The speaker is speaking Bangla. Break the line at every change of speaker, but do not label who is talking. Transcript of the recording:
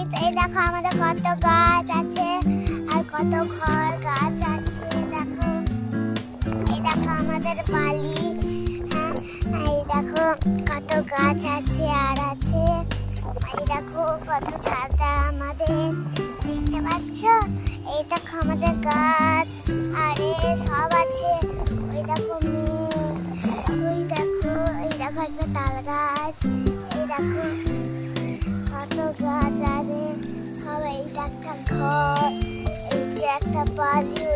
ফ্রেন্ডস, এই দেখো আমাদের কত গাছ আছে আর কত ঘর গাছ আছে। দেখো, এই দেখো আমাদের বালি। হ্যাঁ, এই দেখো কত গাছ আছে আর আছে। এই দেখো কত ছাতা আমাদের, দেখতে পাচ্ছ? এই দেখো আমাদের গাছ আরে সব আছে। ওই দেখো মেয়ে, ওই দেখো, এই দেখো একটা তাল গাছ। এই দেখো কত গাছ আরে সব। এইটা একটা ঘর, এই যে একটা বালি